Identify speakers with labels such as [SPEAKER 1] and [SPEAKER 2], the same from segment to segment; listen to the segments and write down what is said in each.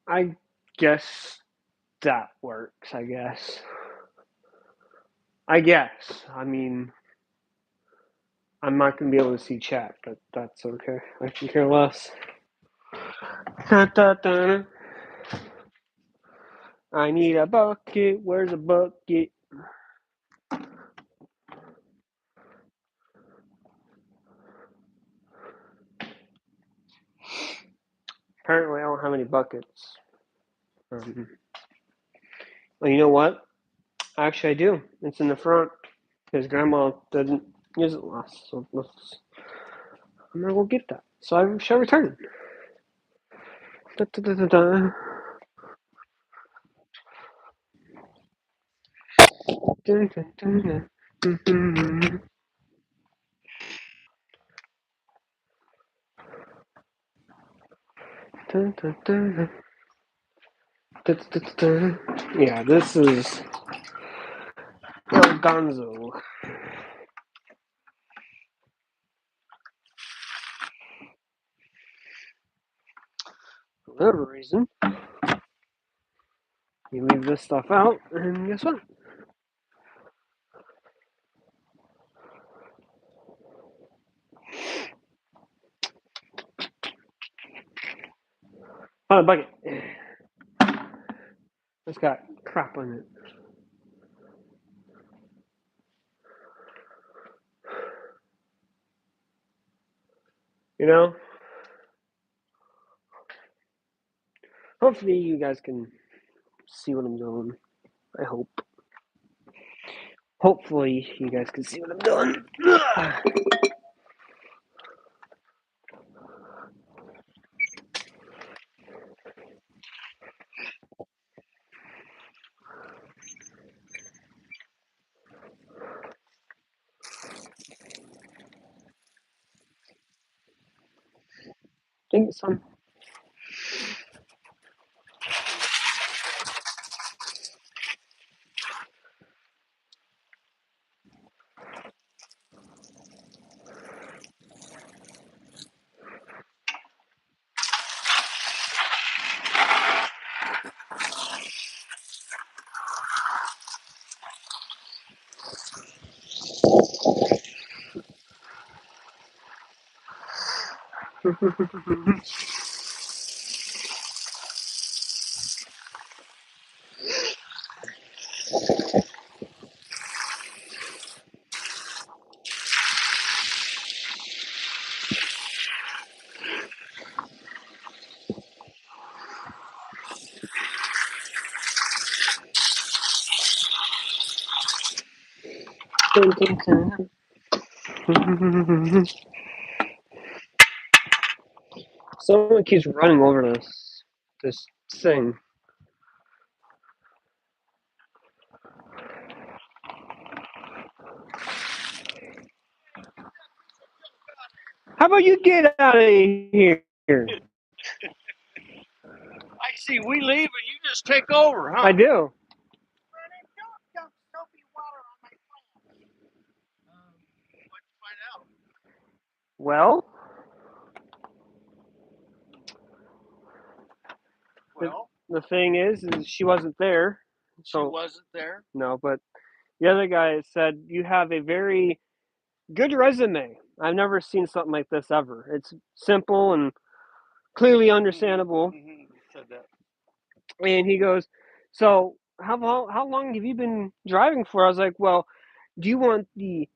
[SPEAKER 1] I guess that works, I guess. I guess. I mean, I'm not going to be able to see chat, but that's okay. I can care less. Da, da, da. I need a bucket. Where's a bucket? Apparently, I don't have any buckets. Well, you know what? Actually, I do. It's in the front because Grandma didn't use it last. So I'm gonna go get that. So I shall return. Da, da, da, da, da. Dun, dun, dun, dun. Dun, dun, dun. Dun, dun, dun. Dun, dun, dun, dun. Yeah, this is El Gonzo. For whatever reason, you leave this stuff out, and guess what? Found a bucket. It's got crap on it. You know? Hopefully, you guys can see what I'm doing. I hope. Hopefully, you guys can see what I'm doing. Think some. Someone keeps running over this thing. How about you get out of here?
[SPEAKER 2] I see we leave and you just take over, huh?
[SPEAKER 1] I do.
[SPEAKER 2] What'd you find out?
[SPEAKER 1] Well,
[SPEAKER 2] Well,
[SPEAKER 1] the thing is she wasn't there.
[SPEAKER 2] she
[SPEAKER 1] So
[SPEAKER 2] wasn't there.
[SPEAKER 1] no, but the other guy said you have a very good resume. I've never seen something like this ever. It's simple and clearly understandable.
[SPEAKER 2] He said that.
[SPEAKER 1] And he goes, "So how long have you been driving for?" I was like, "Well, do you want the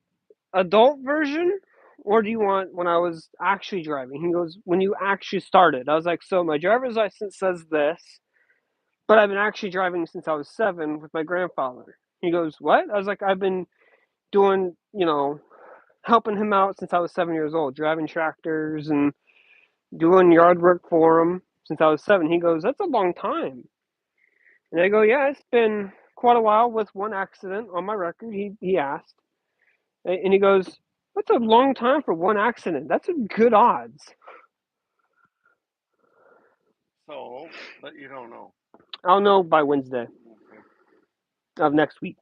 [SPEAKER 1] adult version, or do you want when I was actually driving?" He goes, "When you actually started." I was like, "So my driver's license says this, but I've been actually driving since I was 7 with my grandfather." He goes, "What?" I was like, "I've been doing, helping him out since I was 7 years old, driving tractors and doing yard work for him since I was 7." He goes, "That's a long time." And I go, "Yeah, it's been quite a while with one accident on my record." He asked, and he goes, "That's a long time for one accident. That's a good odds."
[SPEAKER 2] So, but you don't know.
[SPEAKER 1] I'll know by Wednesday
[SPEAKER 2] Okay.
[SPEAKER 1] of next week,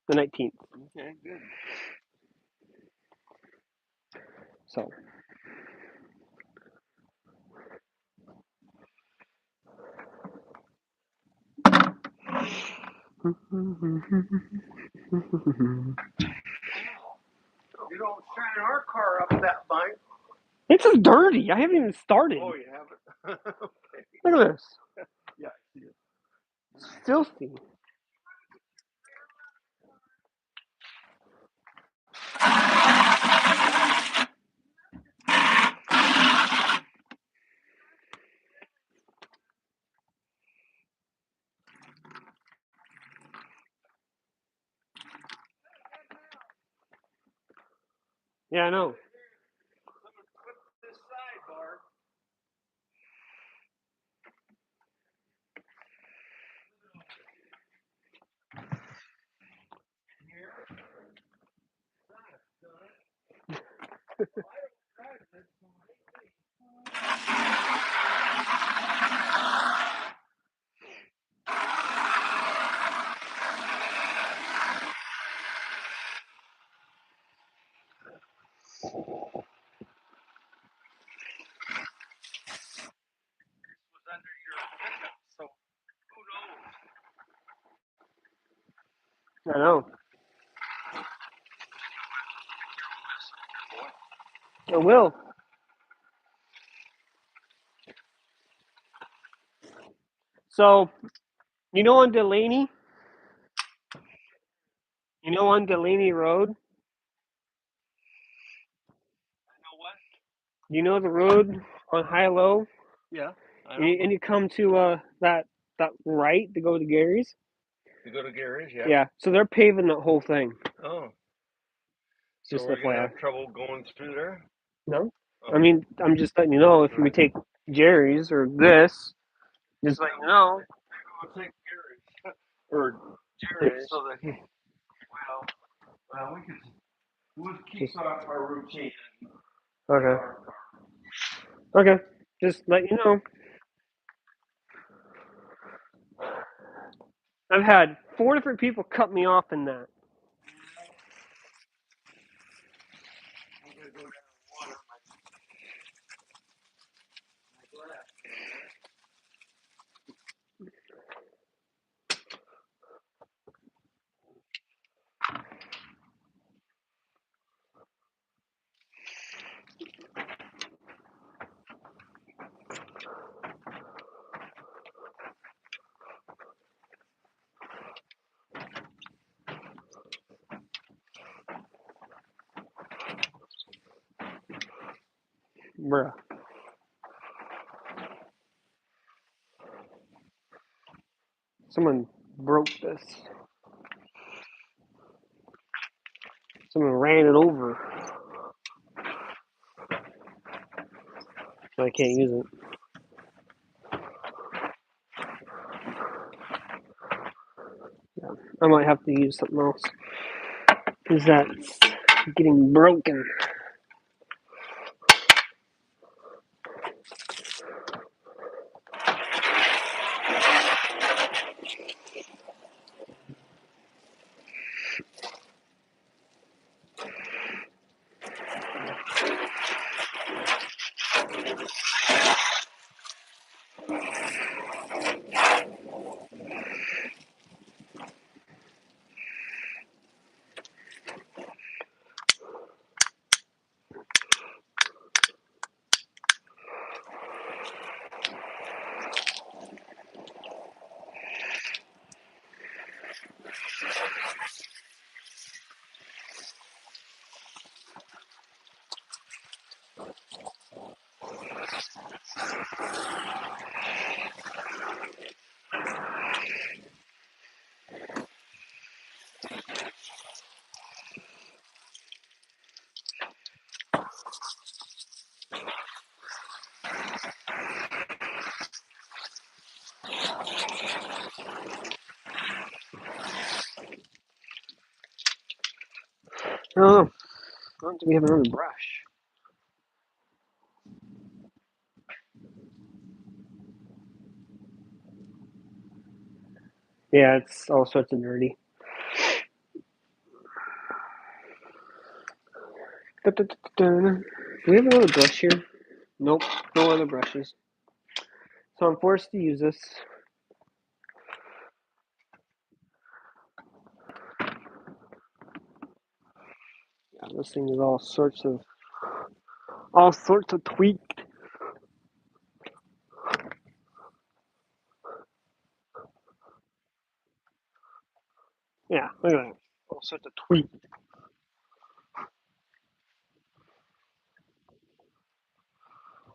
[SPEAKER 1] the 19th.
[SPEAKER 2] Okay, good.
[SPEAKER 1] So
[SPEAKER 2] You don't shine our car up that bank.
[SPEAKER 1] It's just dirty. I haven't even started.
[SPEAKER 2] Oh, you haven't? Okay.
[SPEAKER 1] Look at this.
[SPEAKER 2] Yeah, I see it.
[SPEAKER 1] It's filthy. Yeah, I know.
[SPEAKER 2] Someone clip this sidebar. Was under your pickup, so who knows?
[SPEAKER 1] I know. I will. So, on Delaney? On Delaney Road?
[SPEAKER 2] I know what?
[SPEAKER 1] The road on High-Low?
[SPEAKER 2] Yeah. I
[SPEAKER 1] And you come to that right to go to Gary's?
[SPEAKER 2] To go to Gary's, yeah.
[SPEAKER 1] Yeah. So they're paving that whole thing.
[SPEAKER 2] Oh. So
[SPEAKER 1] Just
[SPEAKER 2] we're gonna
[SPEAKER 1] FYI.
[SPEAKER 2] have trouble going through there?
[SPEAKER 1] No?
[SPEAKER 2] Oh.
[SPEAKER 1] I mean, I'm just letting you know if we take Jerry's or this, just letting you know.
[SPEAKER 2] We'll take Gary's. Or Jerry's so that he well we could we'll keep our routine.
[SPEAKER 1] Okay. Okay. Just let you know. I've had 4 different people cut me off in that.
[SPEAKER 2] I'm gonna go down and water my glass.
[SPEAKER 1] Bruh. Someone broke this. Someone ran it over. So I can't use it. Yeah, I might have to use something else. Because that's getting broken. Oh, do we have another brush? Yeah, it's all sorts of nerdy. Do we have another brush here? Nope, no other brushes. So I'm forced to use this. Yeah, this thing is all sorts of tweaked. Yeah, look at that. All sorts of tweaked.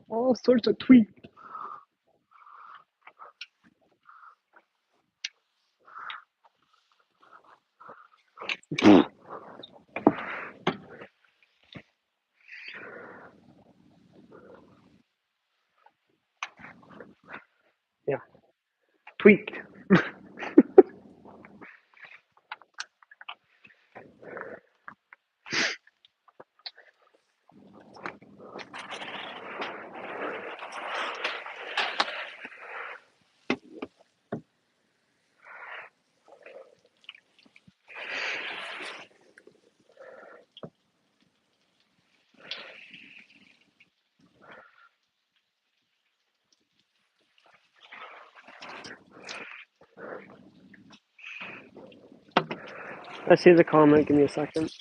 [SPEAKER 1] All sorts of tweaked. Yeah, tweaked. I see the comment. Give me a second.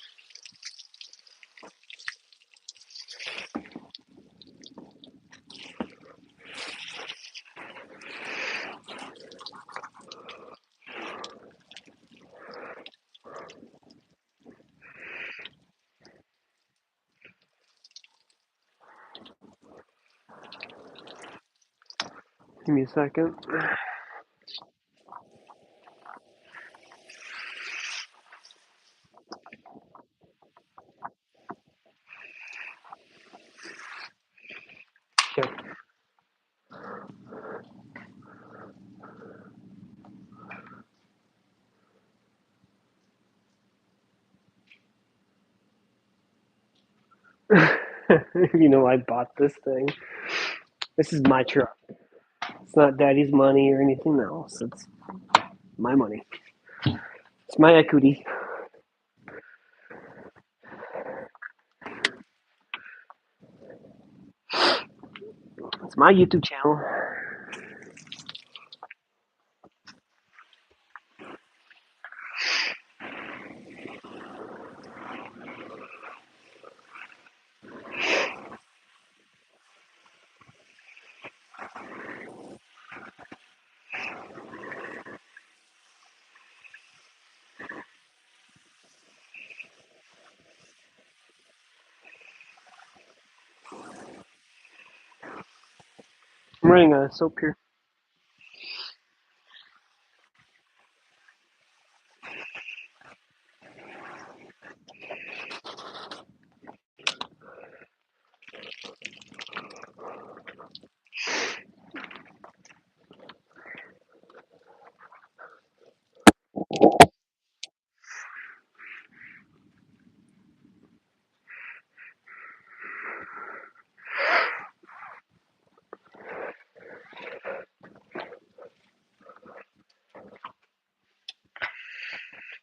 [SPEAKER 1] Give me a second. Okay. You know, I bought this thing. This is my truck. It's not daddy's money or anything else. It's my money. It's my equity. It's my YouTube channel. I'm running a soap here.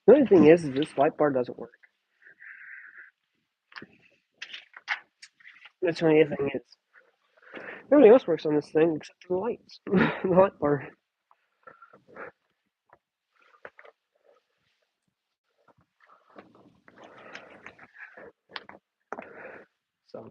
[SPEAKER 1] The only thing is this light bar doesn't work. That's the only thing is. Everything else works on this thing except for the lights. The light bar. So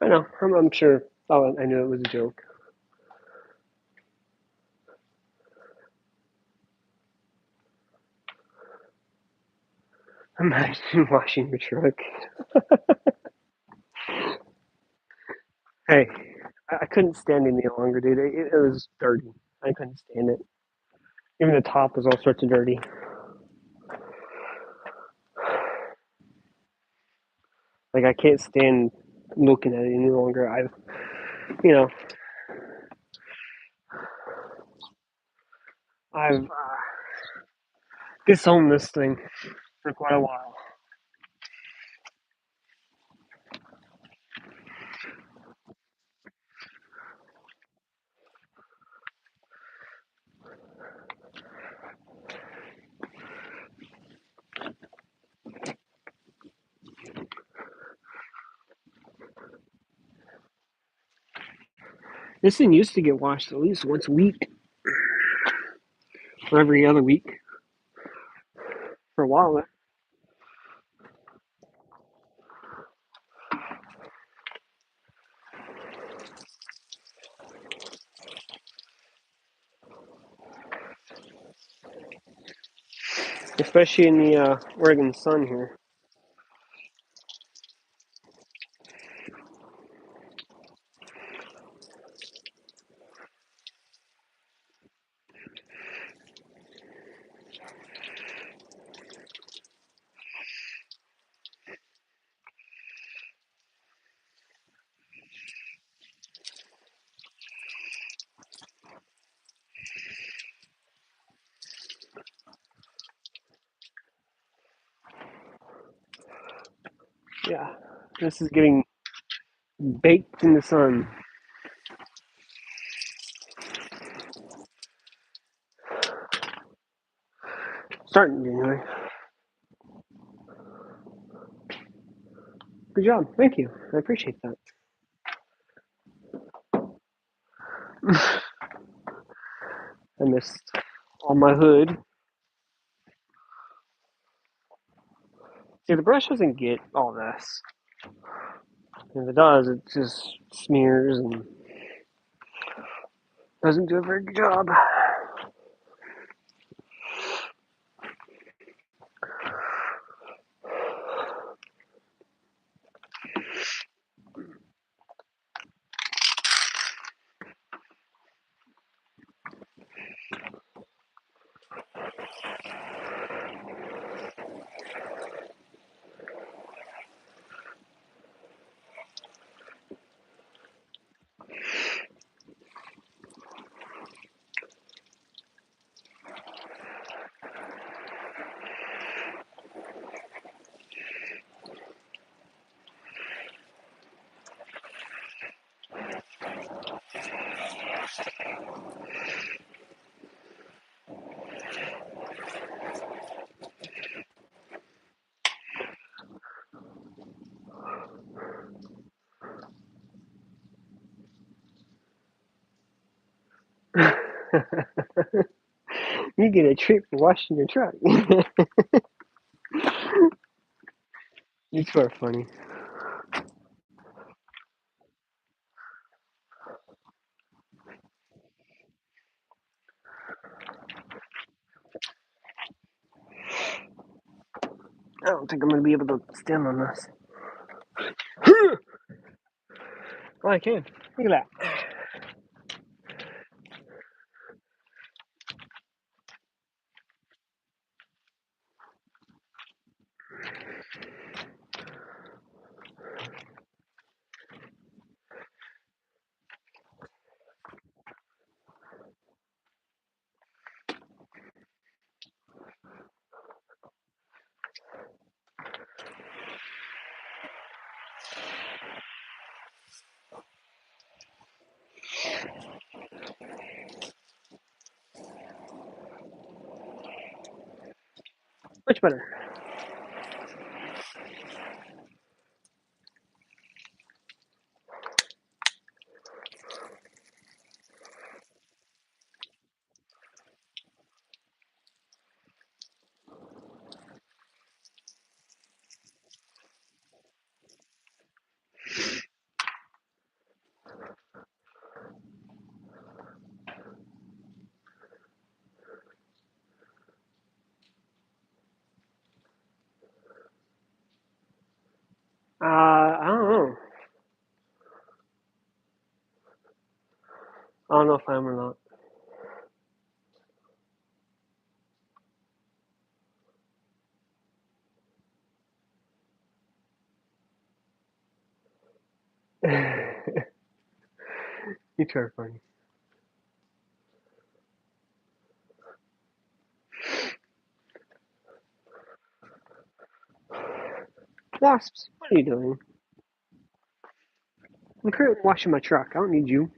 [SPEAKER 1] I know. I'm sure. Oh, I knew it was a joke. Imagine washing your truck. Hey, I couldn't stand it any longer, dude. It was dirty. I couldn't stand it. Even the top was all sorts of dirty. Like I can't stand looking at it any longer. you know, I've disowned this thing for quite a while. This thing used to get washed at least once a week or every other week for a while there. Especially in the Oregon sun here. Yeah, this is getting baked in the sun. Starting anyway. Good job. Thank you. I appreciate that. I missed on my hood. See, the brush doesn't get all this. If it does, it just smears and doesn't do a very good job. You get a treat for washing your truck. You two are funny. I don't think I'm going to be able to stand on this. Oh, I can. Look at that. Much better. I don't know. I don't know if I am or not. You're terrifying. Wasps, what are you doing? I'm currently washing my truck. I don't need you.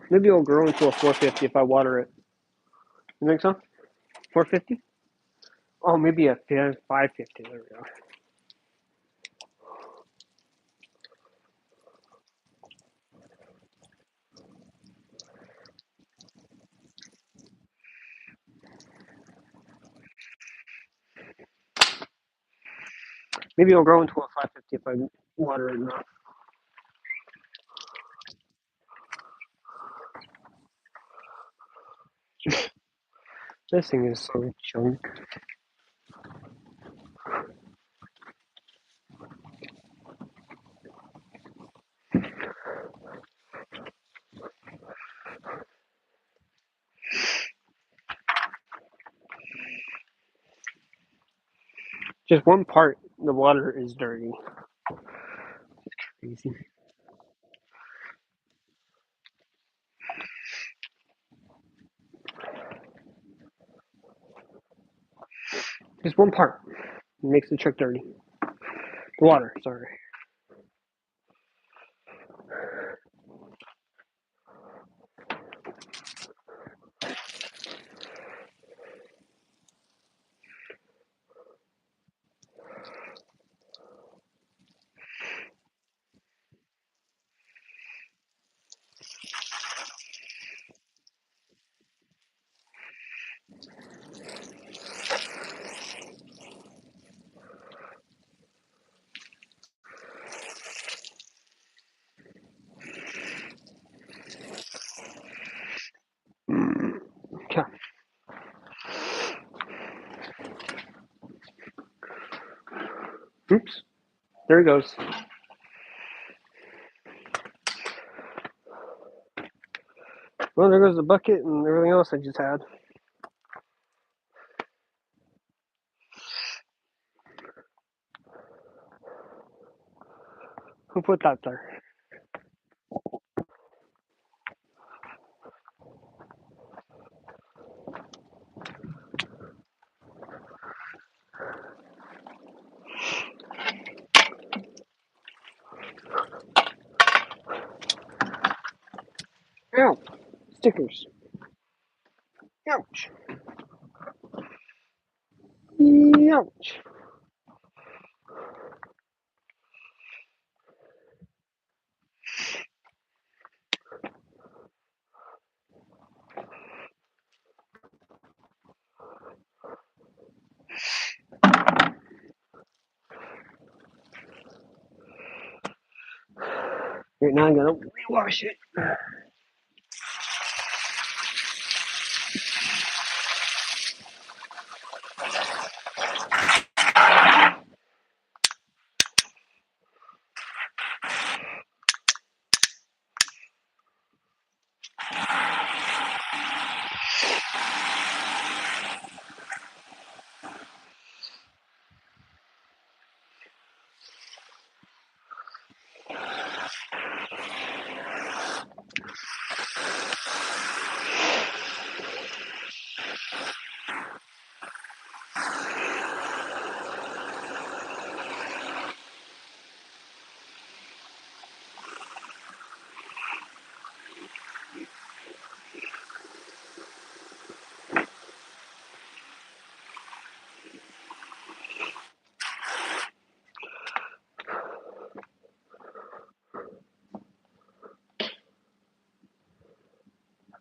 [SPEAKER 1] Maybe it'll grow into a 450 if I water it. You think so? 450? Oh, maybe a 550. There we go. Maybe it'll grow into a 550 if I water it enough. This thing is so junk. Just one part, the water is dirty. It's crazy. Just one part makes the trick dirty. The water, sorry. Okay. Oops. There it goes. Well, there goes the bucket and everything else I just had. Who put that there? Ow! Stickers. Ouch. Ouch. Right now I'm gonna rewash it.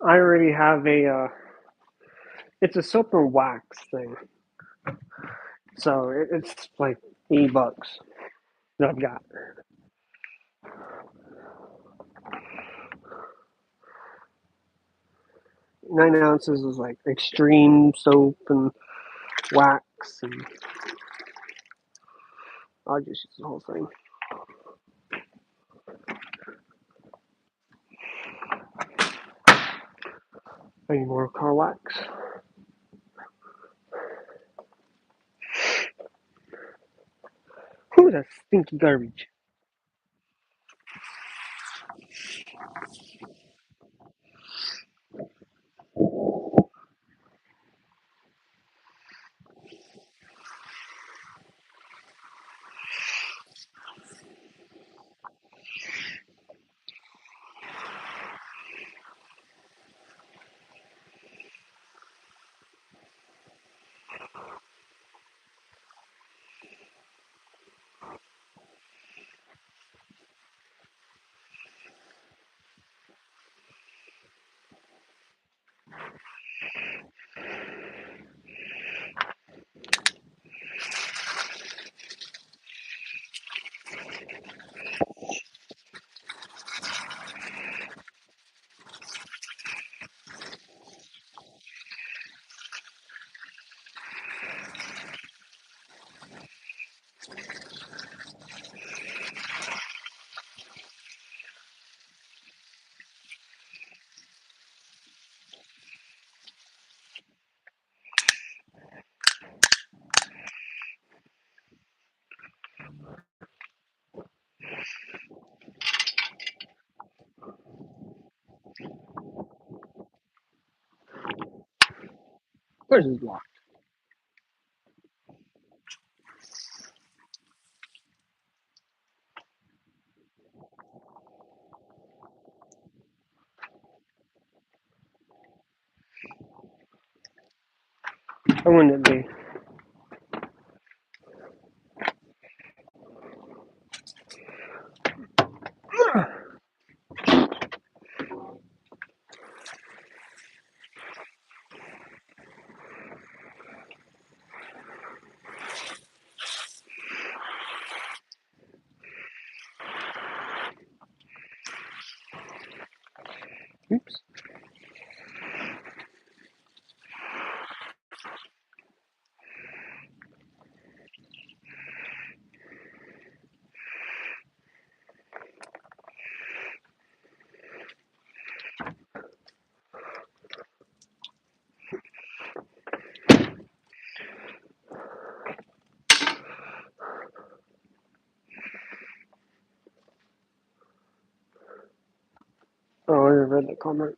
[SPEAKER 1] I already have it's a soap and wax thing. So it's like $80 that I've got. 9 ounces is like extreme soap and wax, and I'll just use the whole thing. I need more car wax. Whew, that's stinky garbage. Where's his lock? I wouldn't it be? Oops. Oh, I read that comment.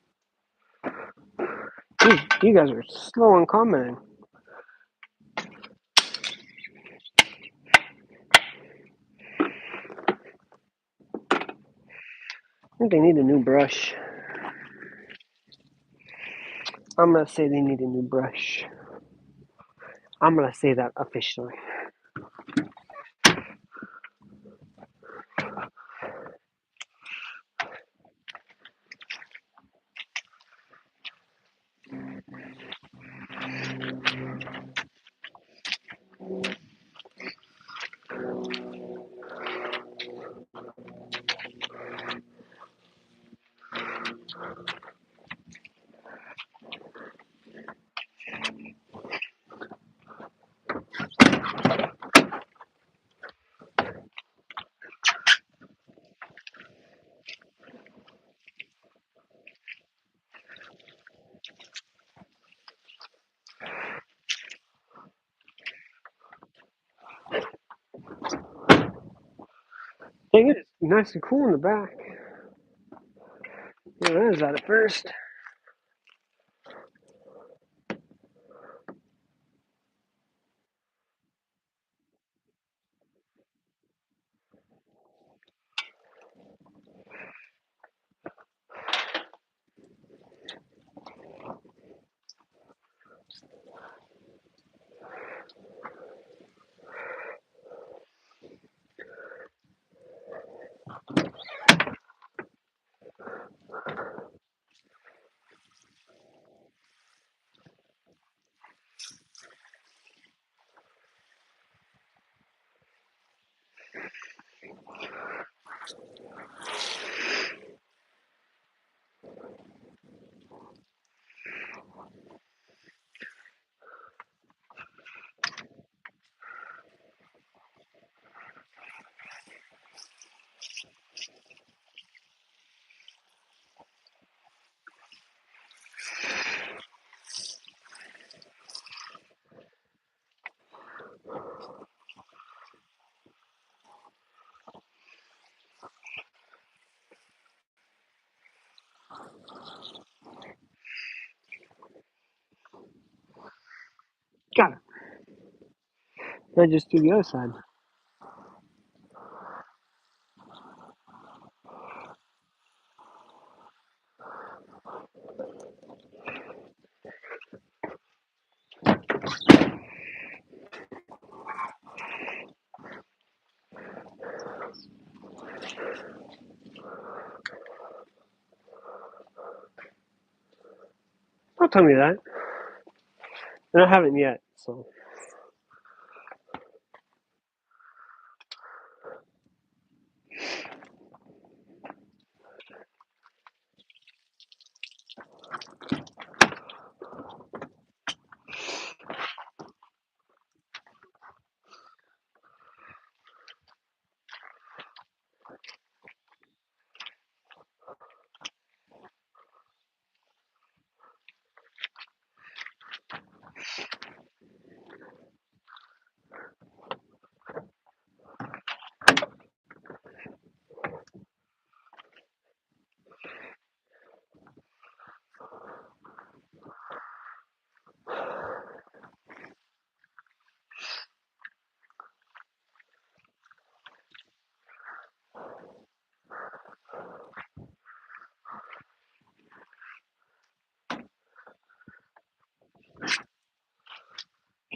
[SPEAKER 1] You guys are slow in commenting. I think they need a new brush. I'm gonna say they need a new brush. I'm gonna say that officially. Dang it, it's nice and cool in the back. Yeah, that is at first. I just do the other side. Don't tell me that. And I haven't yet, so.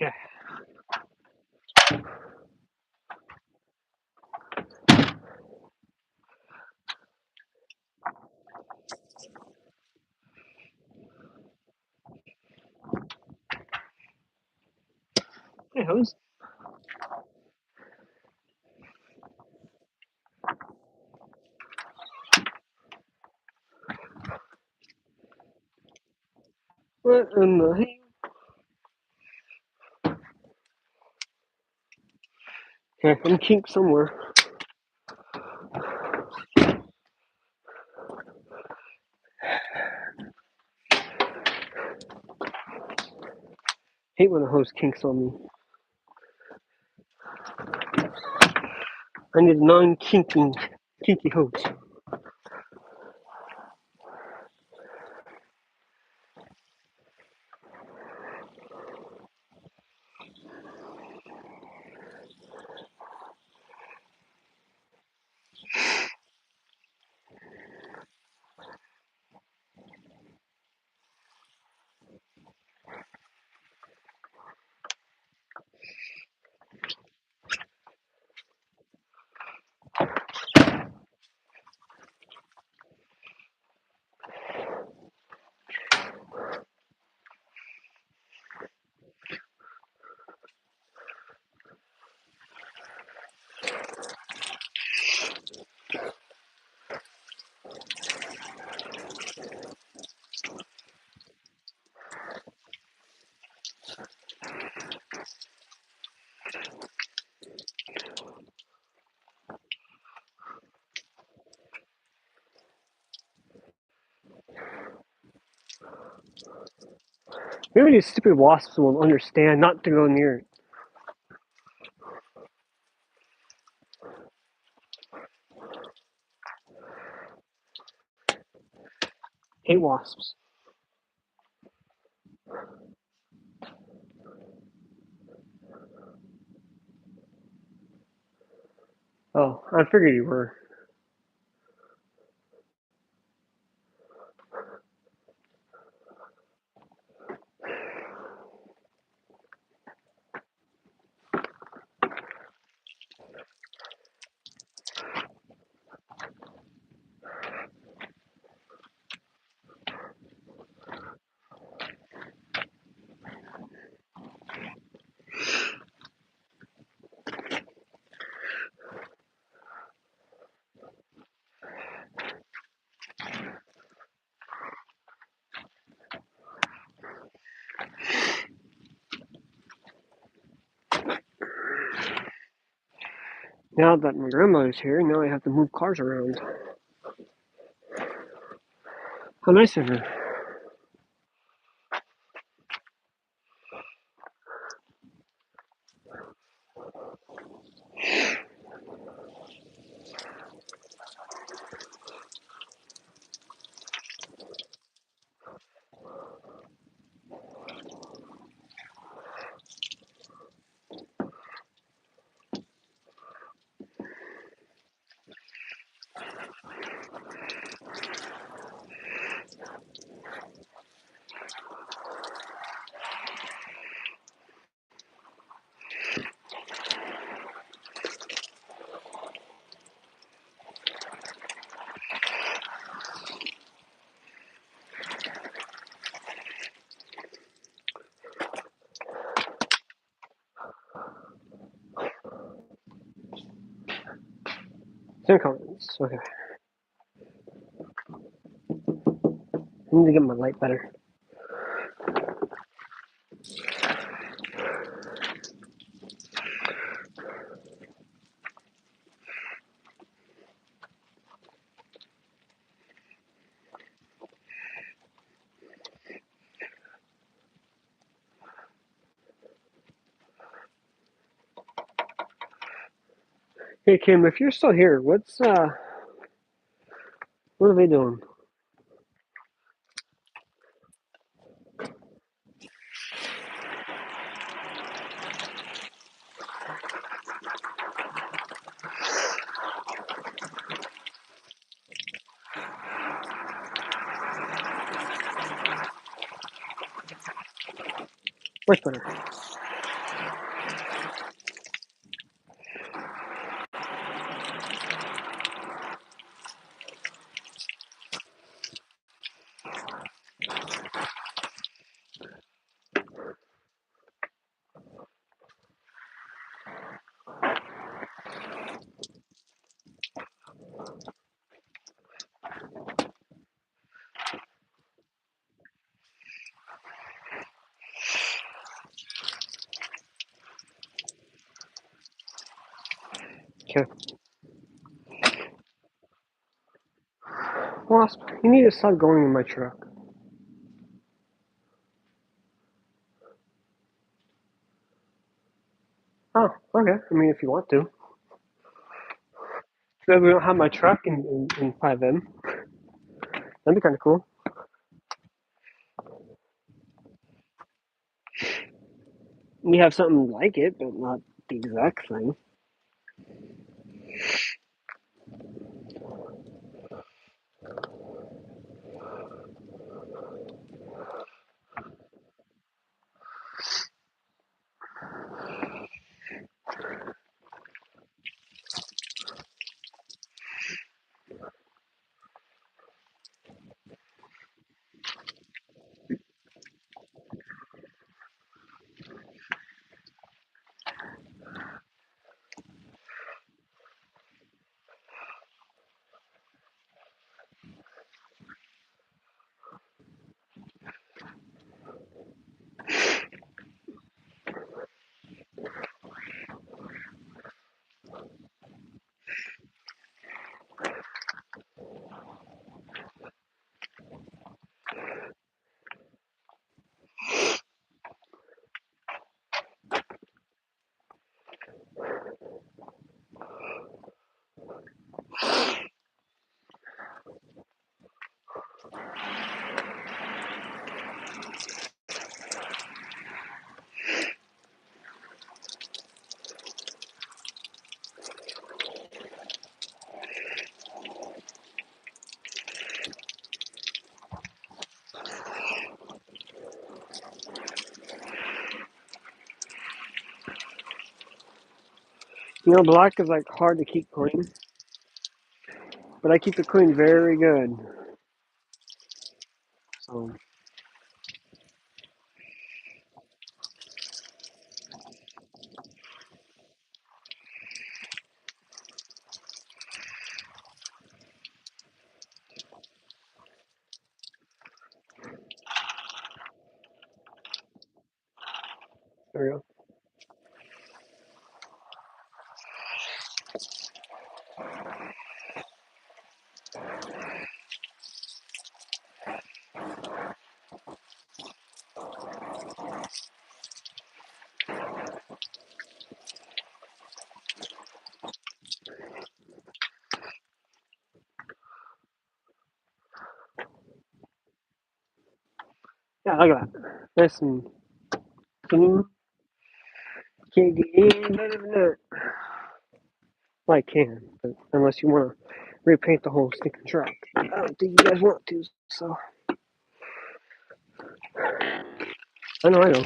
[SPEAKER 1] Okay. Hey, hose. What in the hell? Okay, I'm kinked somewhere. Hate when the hose kinks on me. I need a non-kinking, kinky hose. Maybe these stupid wasps will understand not to go near it. Hate wasps. Oh, I figured you were. Now that my grandmother's here, now I have to move cars around. How nice of her. Send comments. Okay. I need to get my light better. Hey Kim, if you're still here, what are they doing? Much better. Okay. Wasp, you need to stop going in my truck. Oh, okay. I mean, if you want to. So we don't have my truck in 5M. That'd be kind of cool. We have something like it, but not the exact thing. You know, black is like hard to keep clean, but I keep it clean very good. So there we go. Yeah, look at that. Nice and clean. Can't get any better than that. Well, I can, but unless you want to repaint the whole stinking truck. I don't think you guys want to, so. I know.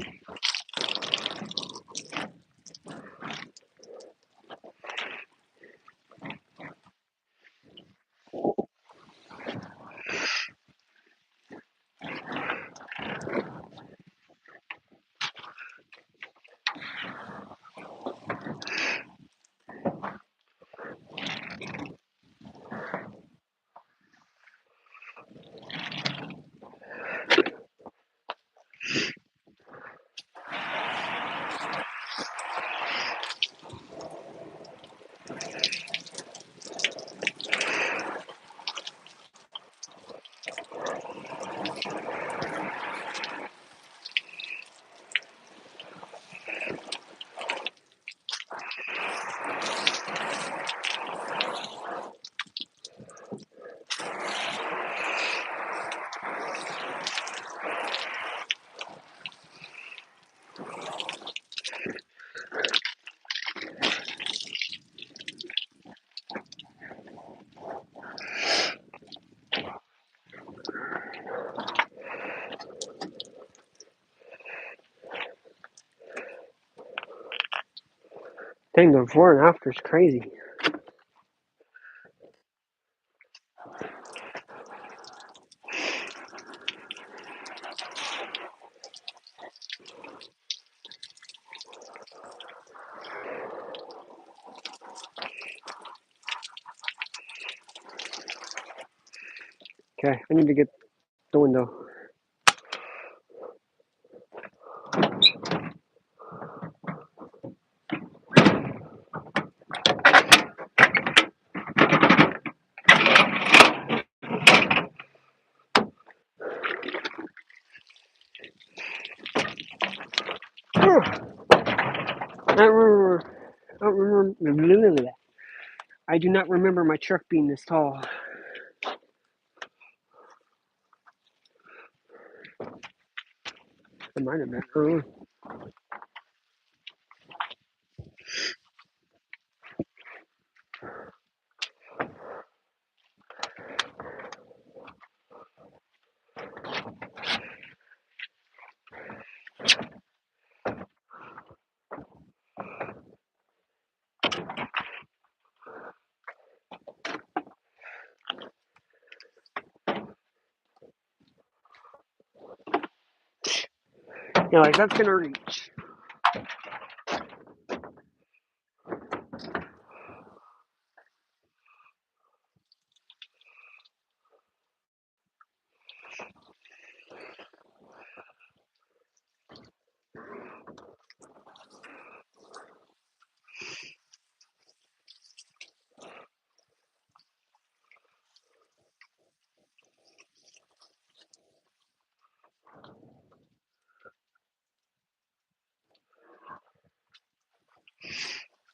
[SPEAKER 1] Dang, the before and after is crazy. Okay, I need to get the window. I do not remember my truck being this tall. It might have been. Yeah, like that's gonna reach.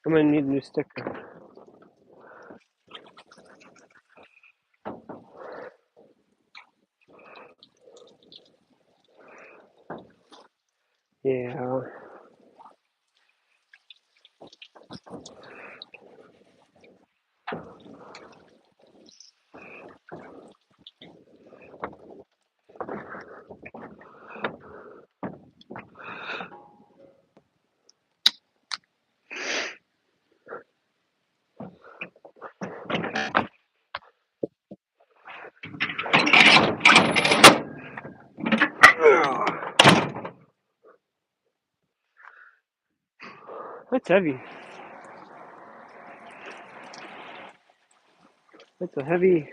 [SPEAKER 1] I'm gonna need a new sticker. Yeah. That's heavy. That's a heavy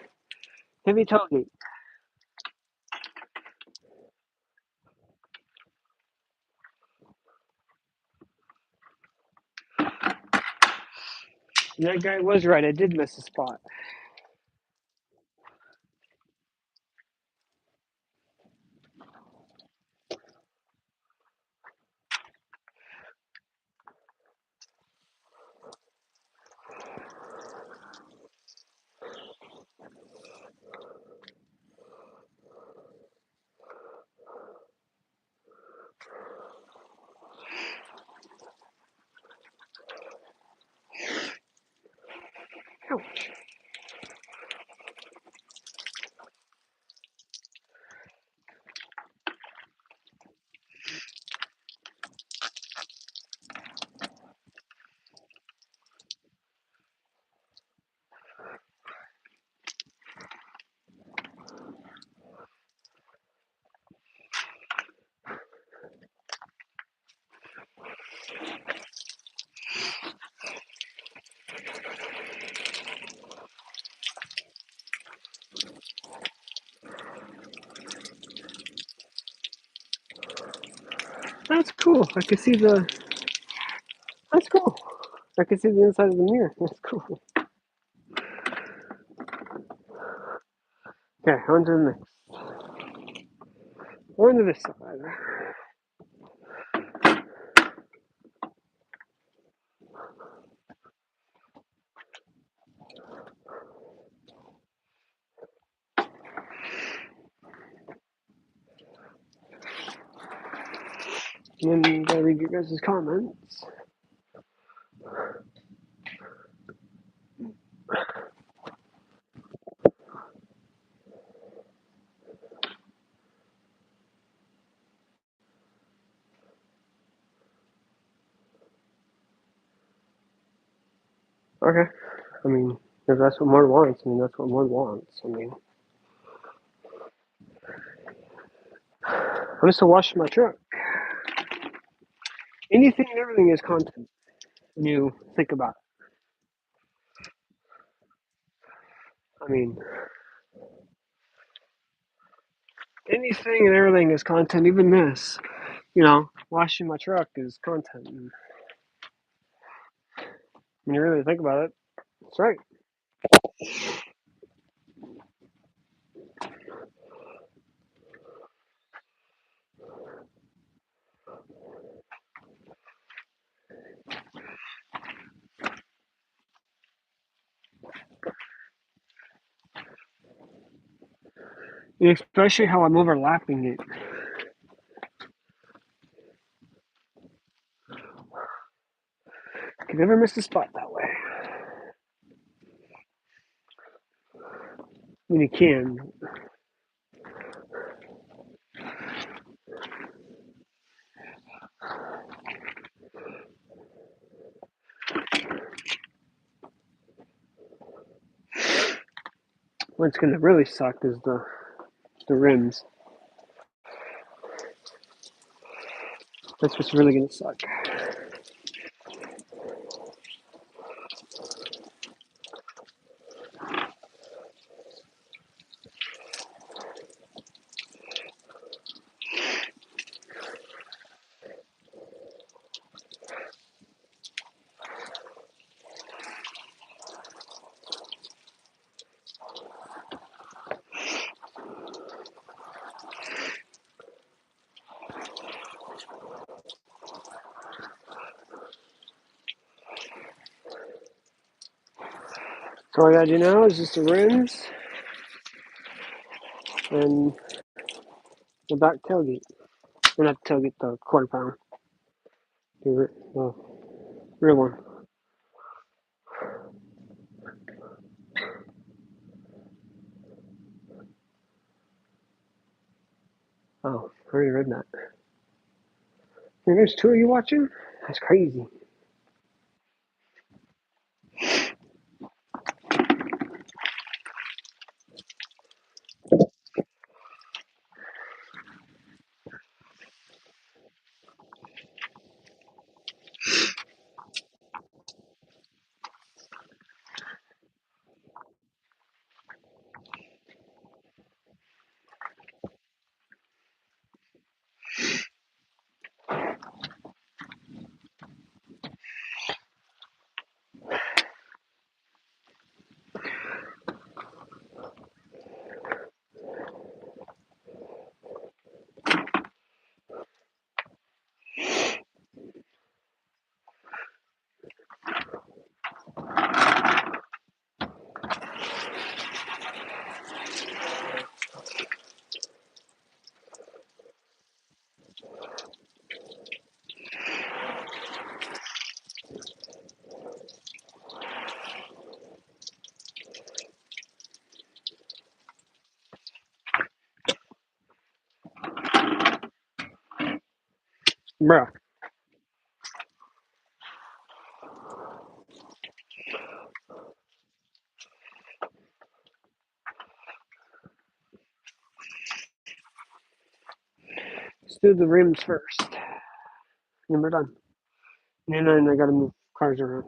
[SPEAKER 1] tailgate. That guy was right. I did miss a spot. Ouch. That's cool. I can see the. That's cool. I can see the inside of the mirror. That's cool. Okay, on to the next. On to this side. And then I read your guys' comments. Okay. I mean, if that's what Mord wants, I mean, that's what Mord wants. I mean, I'm just washing my truck. Anything and everything is content when you think about it. I mean, anything and everything is content, even this. You know, washing my truck is content. And when you really think about it, it's right. And especially how I'm overlapping it. You never miss a spot that way. When you can. What's gonna really suck is the rims. That's what's really gonna suck. So all I gotta do now is just the rims and the back tailgate. Or not the tailgate, the quarter pound. The real one. Oh, I already read that. And there's two of you watching? That's crazy. Bruh. Let's do the rims first. And we're done. And then I gotta move cars around.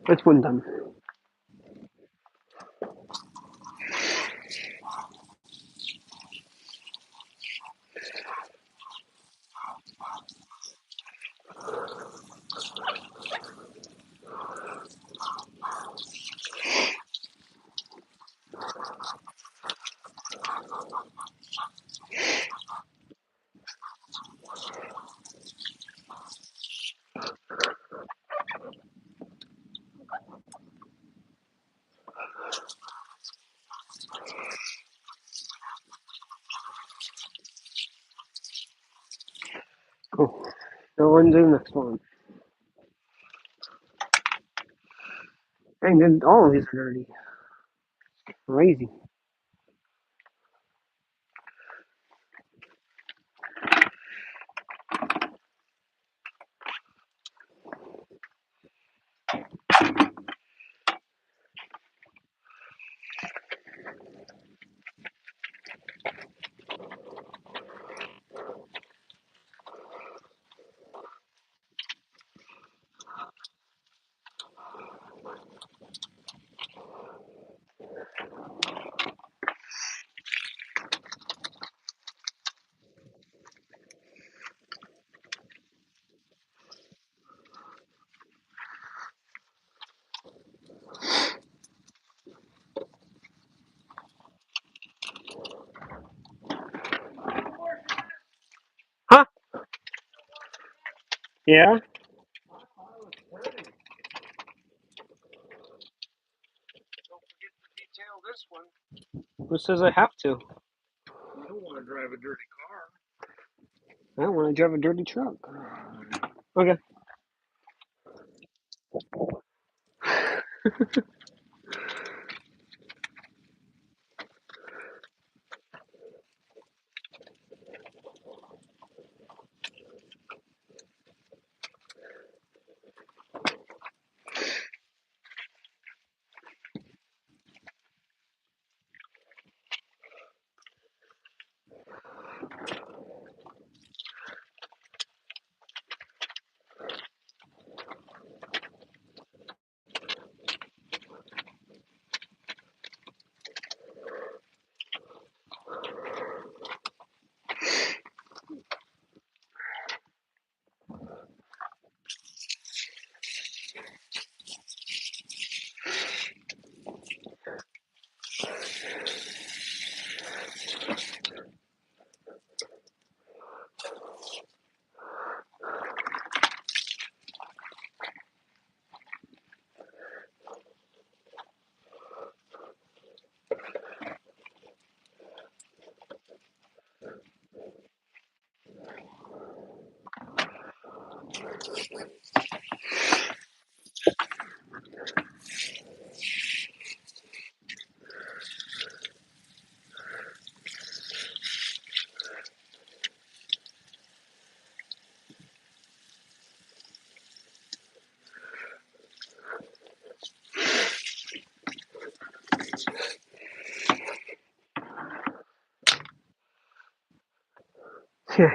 [SPEAKER 1] That's one done. Cool. Now on to the next one. Dang, then all of these are dirty. Crazy. Huh? Yeah?
[SPEAKER 2] Detail this one.
[SPEAKER 1] Who says I have to?
[SPEAKER 2] You don't want to drive a dirty car.
[SPEAKER 1] I don't want to drive a dirty truck. Okay. Okay.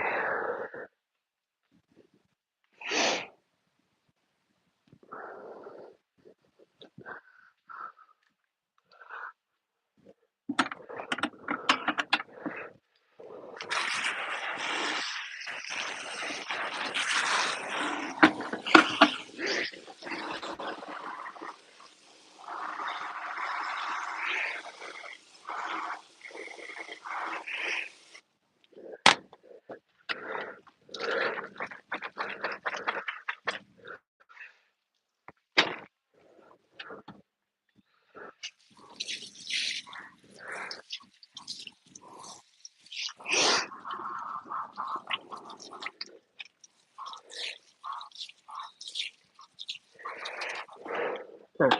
[SPEAKER 1] Alright.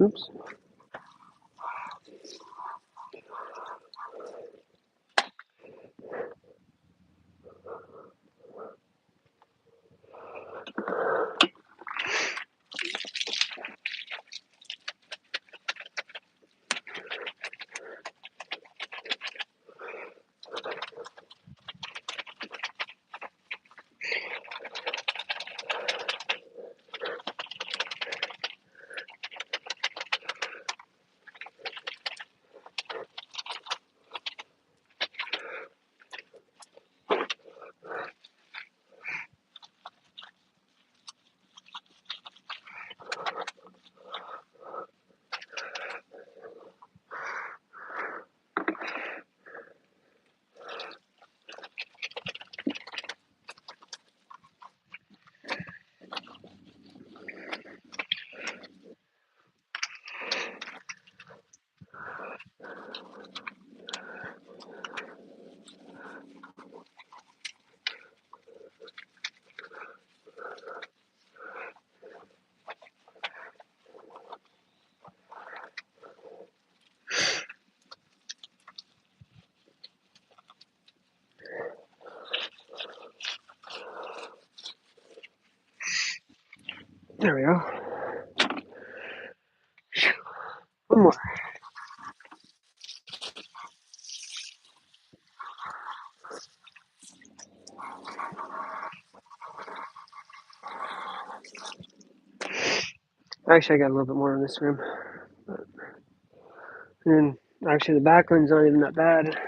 [SPEAKER 1] Oops. There we go. One more. Actually, I got a little bit more on this rim. And actually, the back one's not even that bad.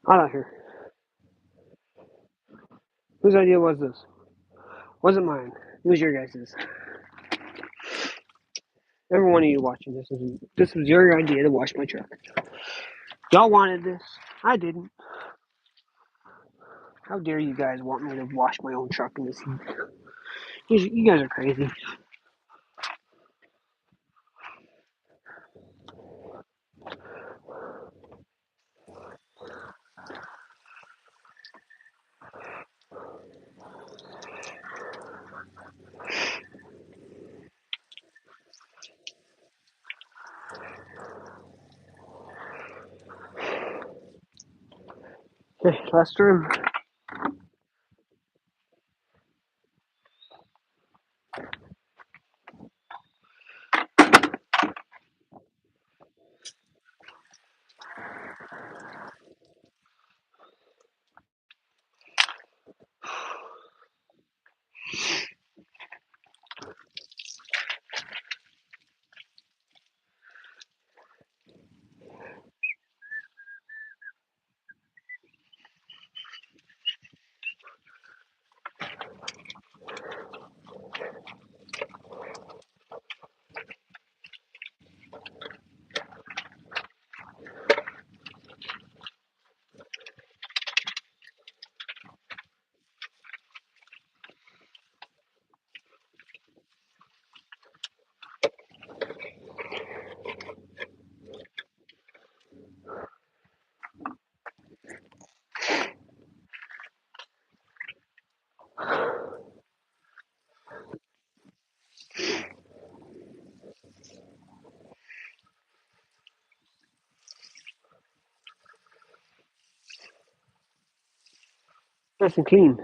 [SPEAKER 1] Hot out here. Whose idea was this? Wasn't mine. It was your guys's. Every one of you watching this was your idea to wash my truck. Y'all wanted this. I didn't. How dare you guys want me to wash my own truck in this heat? You guys are crazy. Okay, last room. Nice and clean.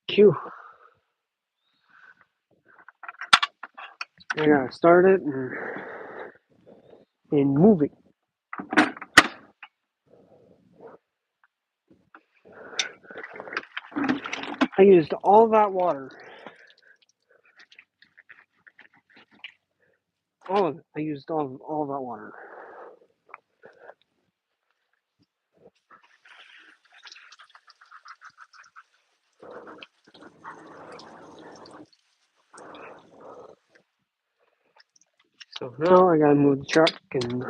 [SPEAKER 1] Q. I gotta start it and move it. I used all that water. All of it. I used all that water. So now I gotta move the truck and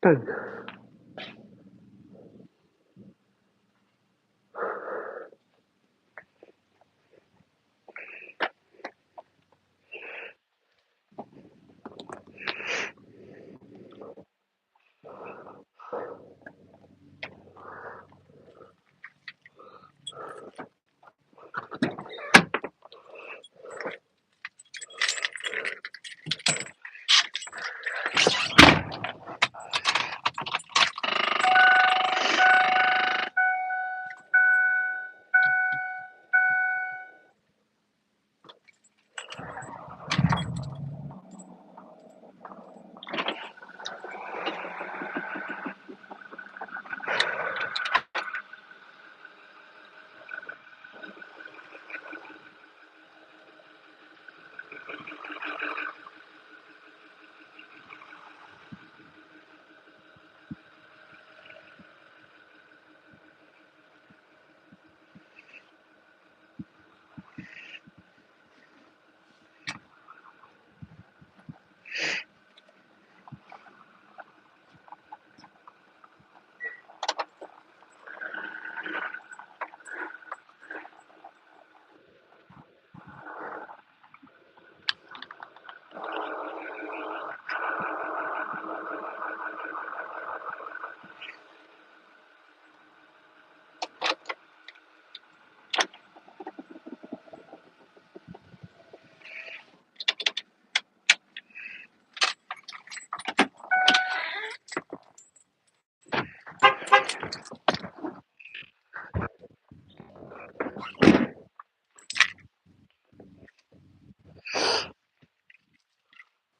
[SPEAKER 1] done.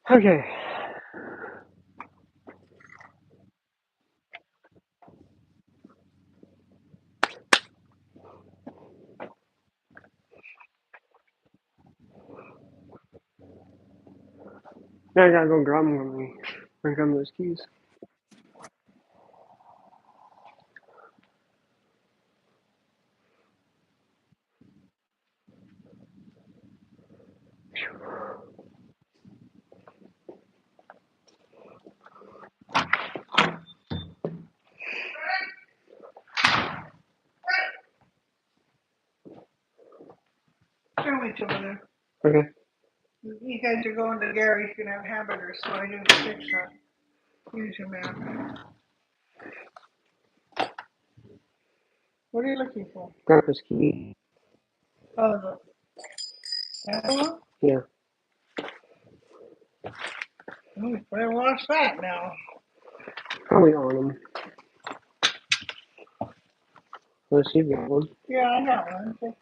[SPEAKER 1] Okay. Now I gotta go grab them. Grab those keys.
[SPEAKER 3] Sandwich over there.
[SPEAKER 1] Okay.
[SPEAKER 3] You guys are going to Gary's, gonna have hamburgers, so I didn't fix that. Use your map. What are you looking for?
[SPEAKER 1] Grandpa's key.
[SPEAKER 3] Oh, that one?
[SPEAKER 1] Yeah.
[SPEAKER 3] Oh, better watch that now.
[SPEAKER 1] Probably on him. Let's see that one.
[SPEAKER 3] Yeah, I got one. Just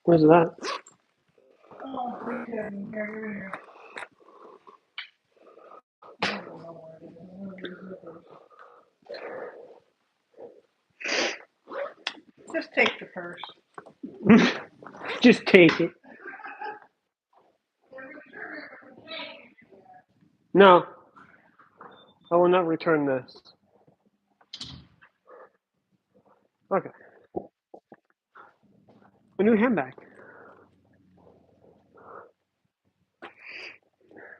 [SPEAKER 1] Where's that?
[SPEAKER 3] oh, please have me here. I don't know where it is. One of these zippers. Just take the purse.
[SPEAKER 1] Just take it. No, I will not return this. Okay. A new handbag.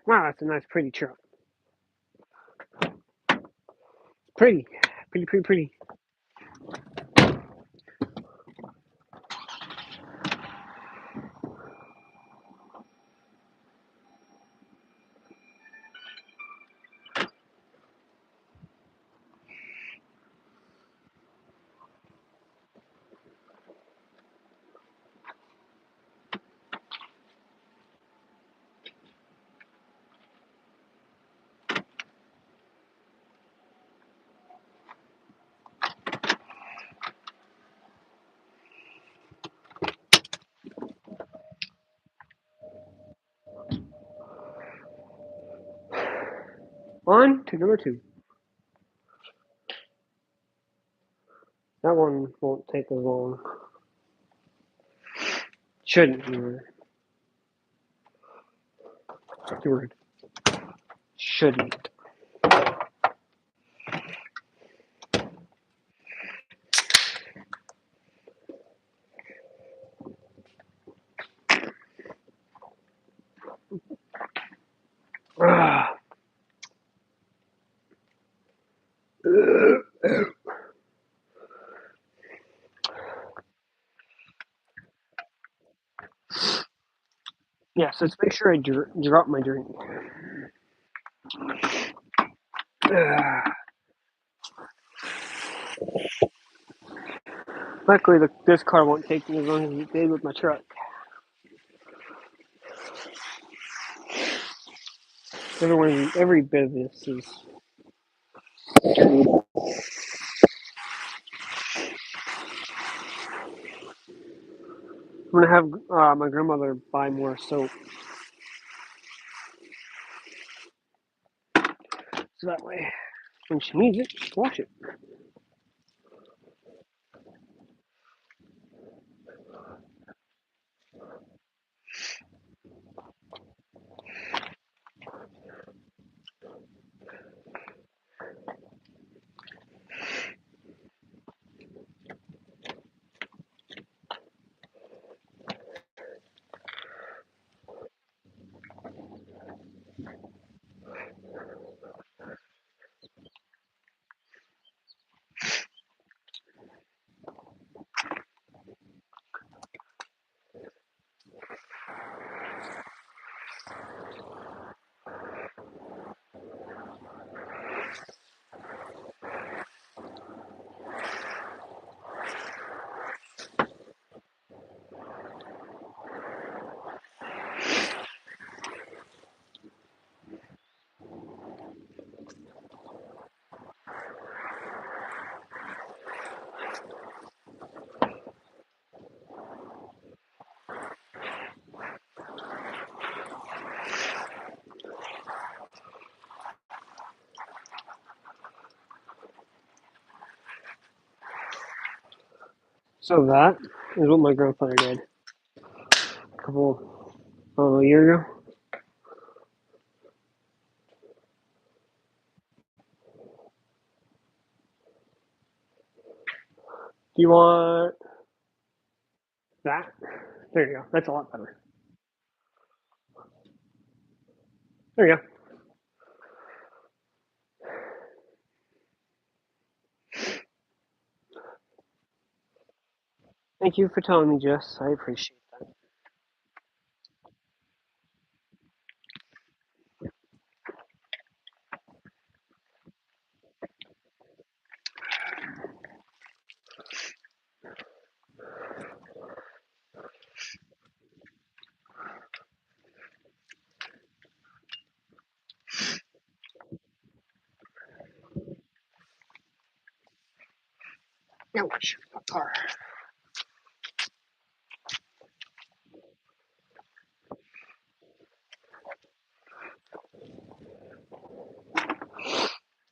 [SPEAKER 1] Wow, that's a nice, pretty truck. Pretty. Pretty, pretty, pretty. On to number 2. That one won't take as long. Shouldn't. Word. Shouldn't. Ah. Yeah, so let's make sure I drop my drink. Luckily, this car won't take me as long as it did with my truck. Every bit of this is. I'm gonna have my grandmother buy more soap, so that way, when she needs it, she can wash it. So that is what my grandfather did a year ago. Do you want that? There you go. That's a lot better. There you go. Thank you for telling me, Jess. I appreciate that. Ouch, car.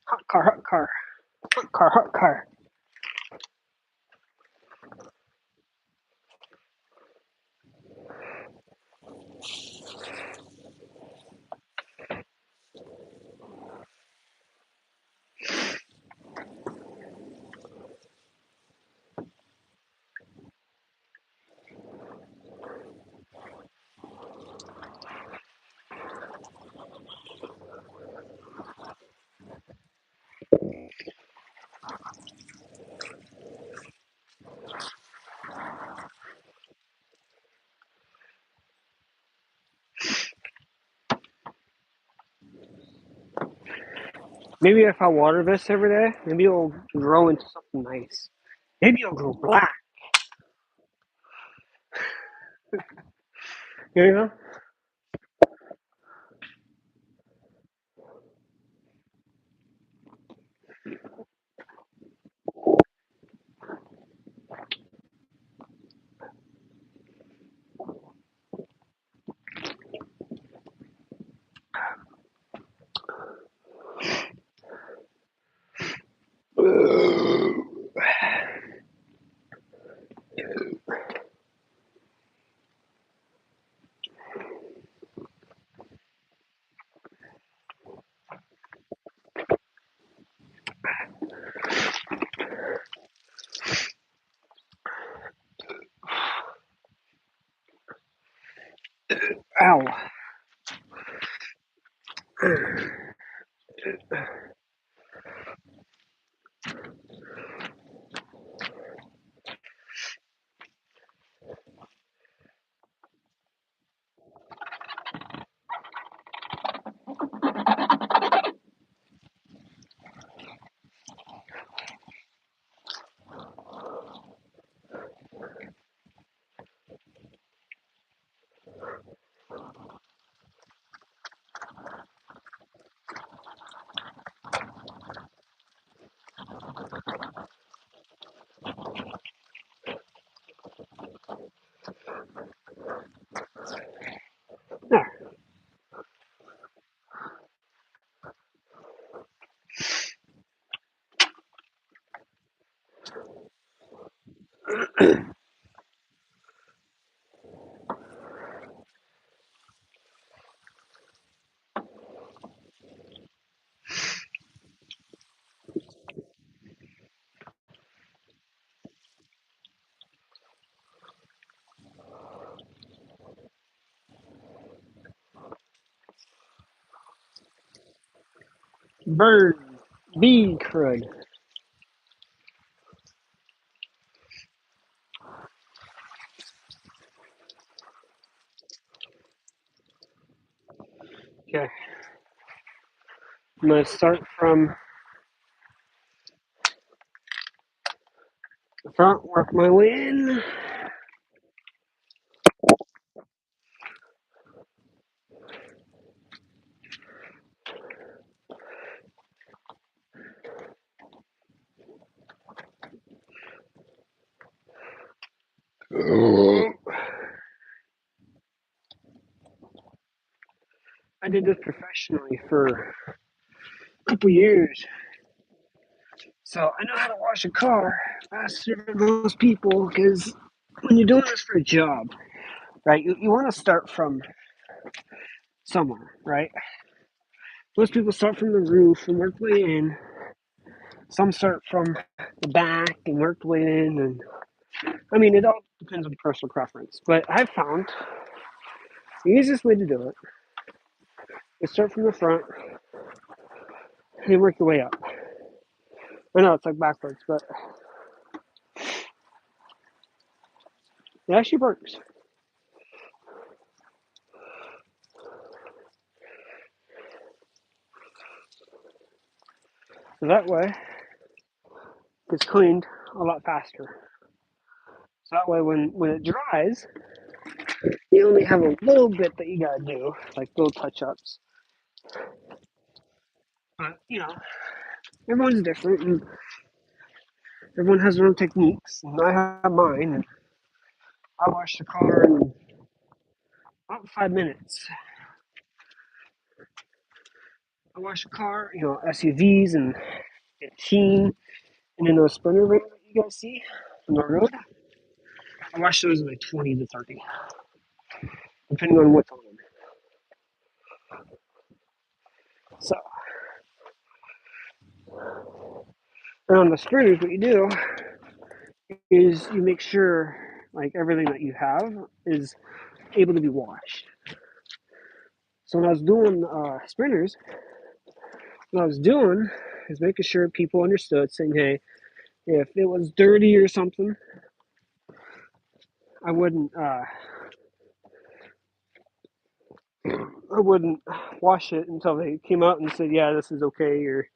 [SPEAKER 1] Hot car, hot car. Hot car, hot car. Maybe if I water this every day, maybe it'll grow into something nice. Maybe it'll grow black. You know? Ow. There. Bird. Bee crud. Okay. I'm going to start from the front, work my way in. I did this professionally for a couple years. So I know how to wash a car faster than most people because when you're doing this for a job, right, you want to start from somewhere, right? Most people start from the roof and work their way in. Some start from the back and work their way in. And I mean, it all depends on personal preference. But I've found the easiest way to do it is start from the front and work your way up. I know it's like backwards, but it actually works. So that way, it gets cleaned a lot faster. So that way, when it dries, you only have a little bit that you gotta do, like little touch ups. But you know, everyone's different, and everyone has their own techniques. And I have mine. And I wash the car in about 5 minutes. I wash the car, you know, SUVs and 15, and then those Sprinter vans that you guys see on the road. I wash those in like 20 to 30, depending on what's on them. So, and on the Sprinters, what you do is you make sure like everything that you have is able to be washed. So when I was doing Sprinters, what I was doing is making sure people understood, saying, "Hey, if it was dirty or something, I wouldn't wash it until they came out and said, yeah, this is okay,' or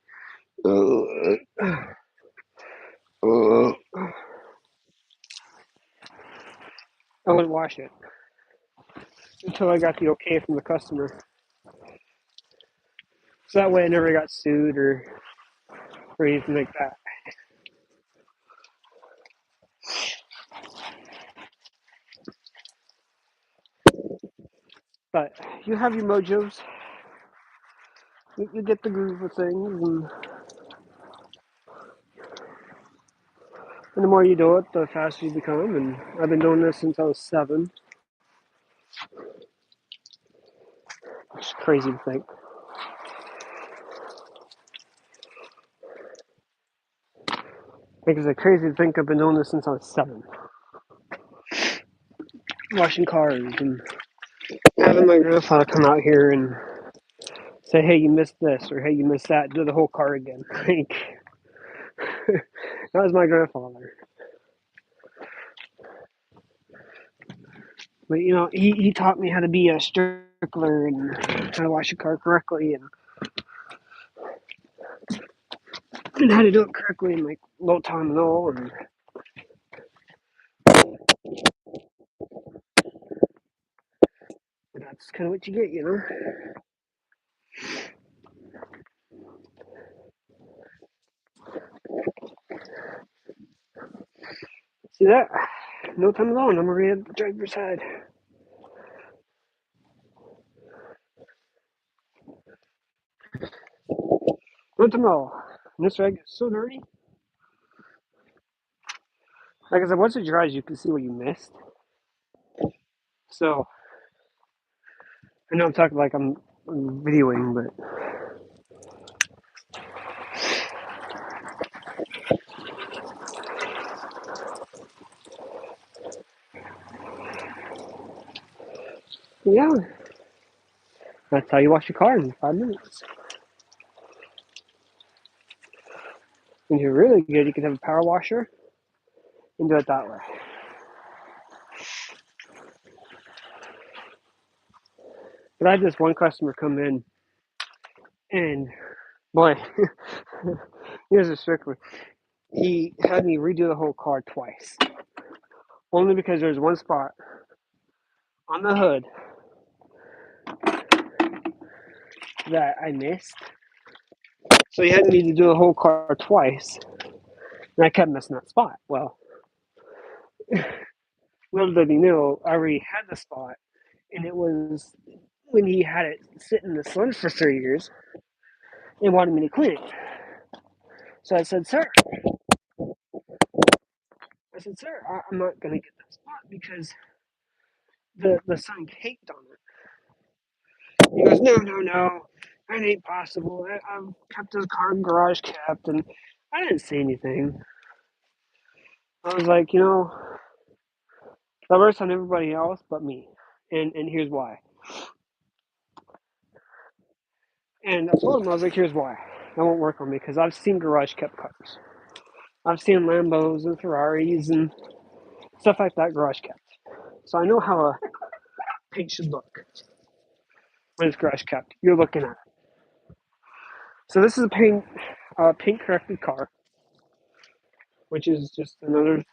[SPEAKER 1] I wouldn't wash it until I got the okay from the customer. So that way I never got sued or anything like that. But you have your mojos. You get the groove of things, and the more you do it, the faster you become. And I've been doing this since I was 7. It's crazy to think. Because it's crazy to think I've been doing this since I was 7. Washing cars and having my grandfather come out here and say, hey, you missed this, or hey, you missed that, do the whole car again. Like, that was my grandfather. But, you know, he taught me how to be a stickler and how to wash a car correctly and how to do it correctly in like low time and all. And that's kind of what you get, you know? See that? No time at all, and I'm already at the driver's side. No time at all. And this rag is so dirty. Like I said, once it dries, you can see what you missed. So, I know I'm talking like I'm videoing, but yeah, that's how you wash your car in 5 minutes. When you're really good, you can have a power washer and do it that way. But I had this one customer come in, and boy, here's a stickler. He had me redo the whole car twice, only because there was one spot on the hood that I missed. So he had me to do the whole car twice, and I kept missing that spot. Well, little did he know, I already had the spot, and it was when he had it sit in the sun for 3 years and wanted me to clean it. So I said, sir, I'm not going to get that spot because the sun caked on it. He goes, no, that ain't possible. I've kept this car garage kept, and I didn't say anything. I was like, that works on everybody else but me, and here's why. And I told him, I was like, here's why. That won't work on me because I've seen garage kept cars. I've seen Lambos and Ferraris and stuff like that garage kept. So I know how a paint should look when it's garage kept. You're looking at it. So this is a paint corrected car, which is just another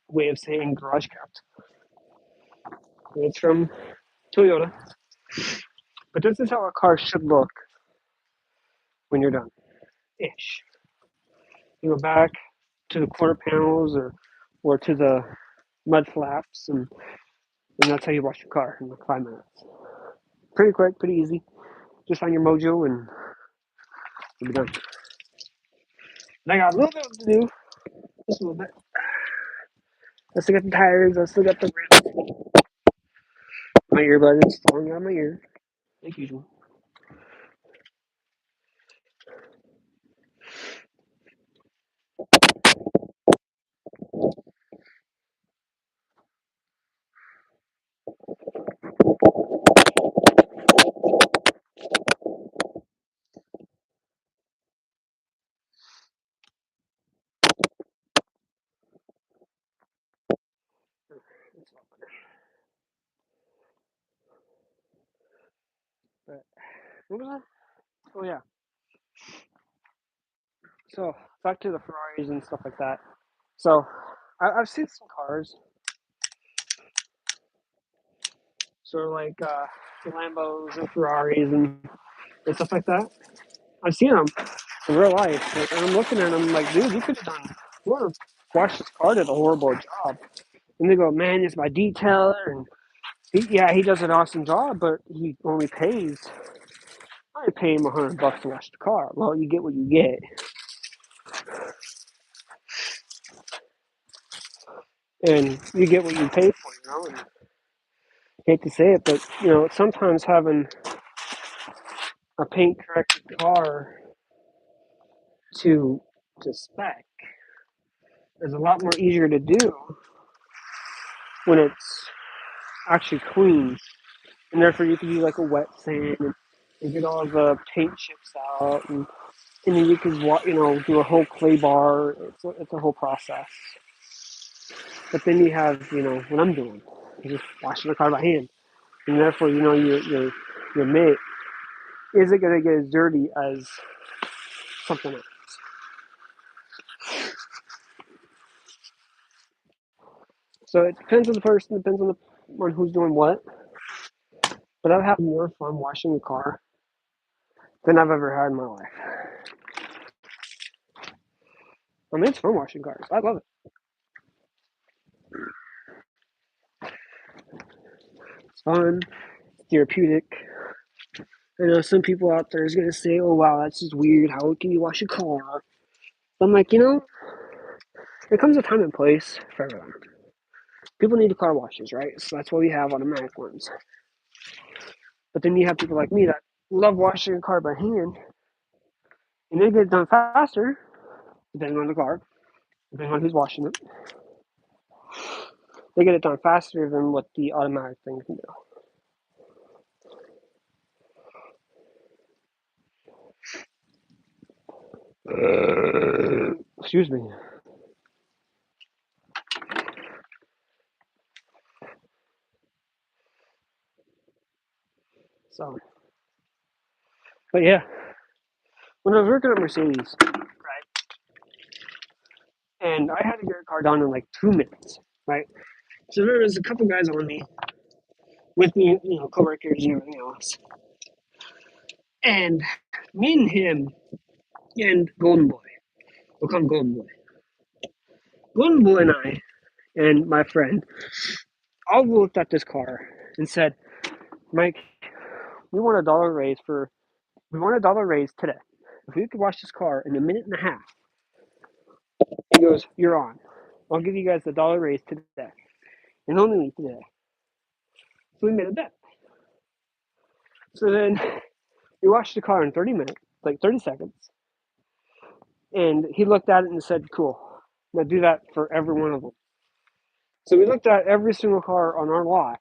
[SPEAKER 1] way of saying garage kept. It's from Toyota. But this is how a car should look when you're done. Ish. You go back to the quarter panels or to the mud flaps and that's how you wash your car in like 5 minutes. Pretty quick, pretty easy. Just find your mojo and you'll be done. And I got a little bit to do, just a little bit. I still got the tires, I still got the rims. My earbud is falling out of my ear, like usual. But what was that? Oh yeah. So back to the Ferraris and stuff like that. So I've seen some cars, sort of like the Lambos and Ferraris and stuff like that. I've seen them in real life, like, and I'm looking at them like, dude, you could have done. You would have washed this car did a horrible job. And they go, man, it's my detailer, and he does an awesome job, but he only pays. I pay him $100 to wash the car. Well, you get what you get, and you get what you pay for. And I hate to say it, but sometimes having a paint corrected car to spec is a lot more easier to do when it's actually clean, and therefore you can do like a wet sand and get all the paint chips out, and then you can do a whole clay bar. It's a whole process. But then you have what I'm doing, you're just washing the car by hand, and therefore your mate isn't going to get as dirty as something else. So it depends on the person, depends on who's doing what. But I've had more fun washing the car than I've ever had in my life. I mean, it's fun washing cars. I love it. It's fun. It's therapeutic. I know some people out there is going to say, oh, wow, that's just weird. How can you wash a car? But I'm like, there comes a time and place for everyone. People need car washes, right? So that's why we have automatic ones. But then you have people like me that love washing a car by hand, and they get it done faster, depending on the car, depending on who's washing it. They get it done faster than what the automatic thing can do. Excuse me. So, but yeah, when I was working at Mercedes, right, and I had to get a car done in like 2 minutes, right? So there was a couple guys on me, with me, coworkers and everything else, and me and him and Golden Boy, we'll call him Golden Boy. Golden Boy and I and my friend all looked at this car and said, Mike, we want a dollar raise today. If we could wash this car in a minute and a half, he goes, "You're on. I'll give you guys a $1 raise today, and only today." So we made a bet. So then we washed the car in 30 minutes, like 30 seconds. And he looked at it and said, "Cool. Now do that for every one of them." So we looked at every single car on our lot.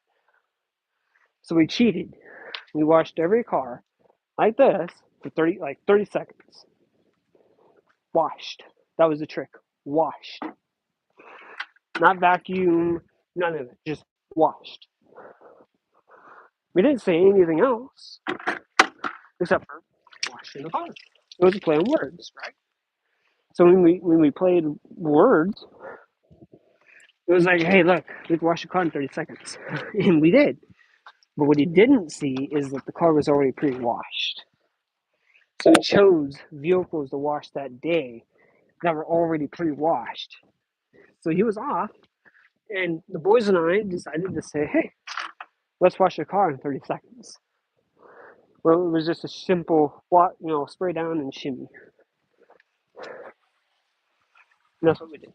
[SPEAKER 1] So we cheated. We washed every car like this for 30 seconds. Washed. That was the trick. Washed. Not vacuum, none of it. Just washed. We didn't say anything else except for washing the car. It was a play on words, right? So when we played words, it was like, "Hey, look, we can wash the car in 30 seconds." And we did. But what he didn't see is that the car was already pre-washed. So he chose vehicles to wash that day that were already pre-washed. So he was off, and the boys and I decided to say, "Hey, let's wash the car in 30 seconds." Well, it was just a simple, spray down and shimmy. And that's what we did.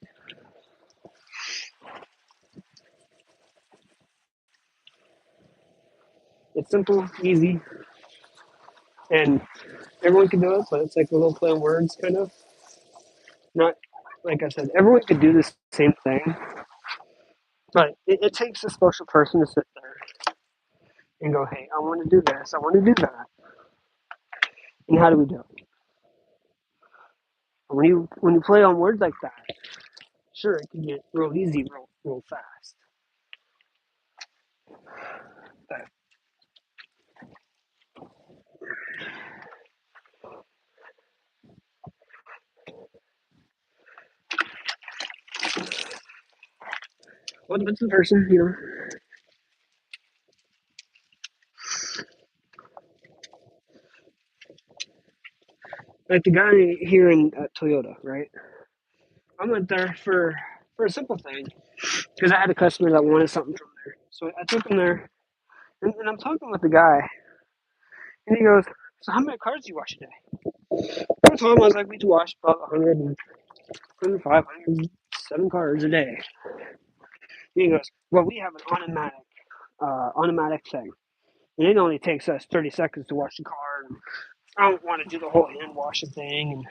[SPEAKER 1] It's simple, easy, and everyone can do it, but it's like a little play on words, kind of. Not, like I said, everyone could do the same thing, but it takes a special person to sit there and go, "Hey, I want to do this, I want to do that." And how do we do it? When you play on words like that, sure, it can get real easy, real fast. But what's the person, like the guy here in Toyota, right? I went there for a simple thing because I had a customer that wanted something from there. So I took him there, and I'm talking with the guy, and he goes, "So how many cars do you wash a day?" I told him I was like, "We do wash about 100, 105, 107 cars a day." And he goes, "Well, we have an automatic thing, and it only takes us 30 seconds to wash the car. And I don't want to do the whole hand washing thing." And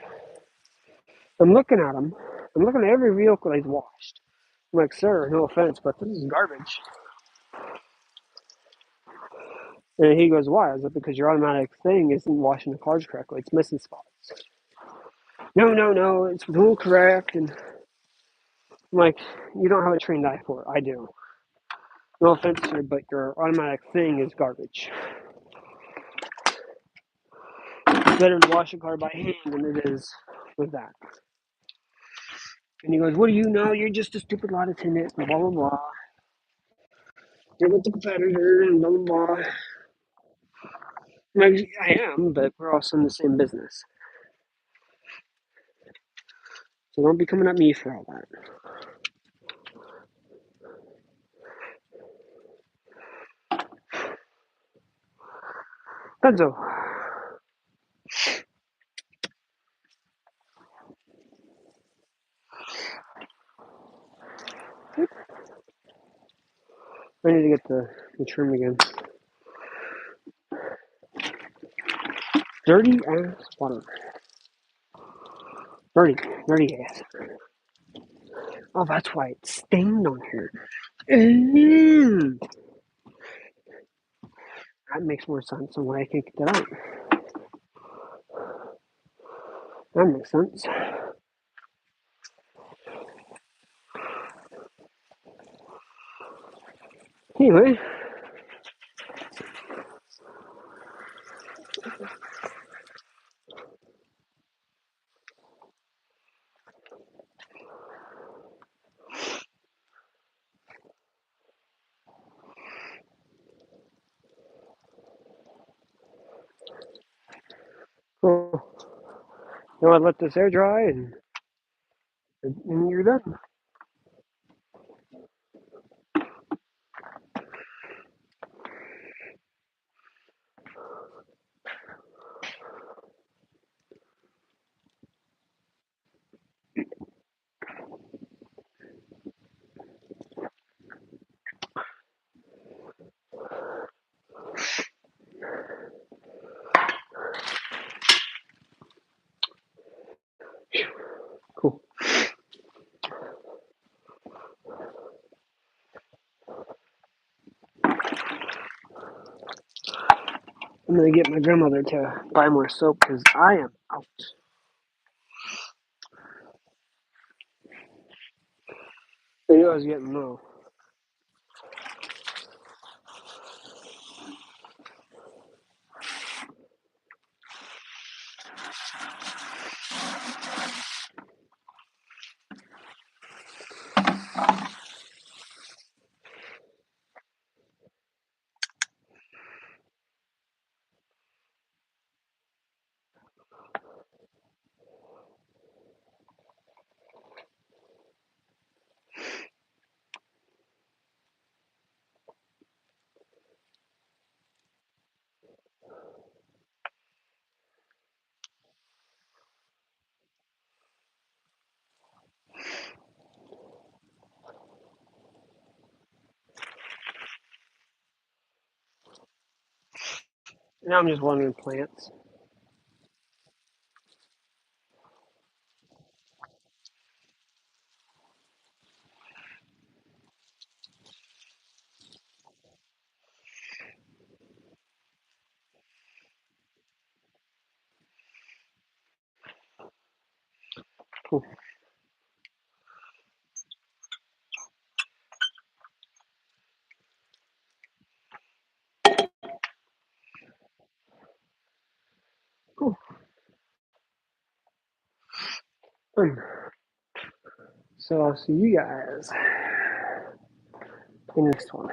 [SPEAKER 1] I'm looking at him. I'm looking at every vehicle he's washed. I'm like, "Sir, no offense, but this is garbage." And he goes, "Why?" I was like, "Because your automatic thing isn't washing the cars correctly. It's missing spots." No, it's rule correct. And I'm like, "You don't have a trained eye for it. I do. No offense, sir, but your automatic thing is garbage. It's better to wash a car by hand than it is with that." And he goes, "What do you know? You're just a stupid lot attendant, and blah, blah, blah. You're with the competitor, and blah, blah, blah." I'm like, "I am, but we're also in the same business. So don't be coming at me for all that." That's all. I need to get the trim again. Dirty ass water. Dirty ass. Oh, that's why it's stained on here. Mm. That makes more sense on why I can't get that out. That makes sense. Anyway. Cool. You want to let this air dry and you're done. I'm gonna get my grandmother to buy more soap because I am out. I knew I was getting low. Now I'm just watering plants. Cool. Cool. Fun. So I'll see you guys in the next one.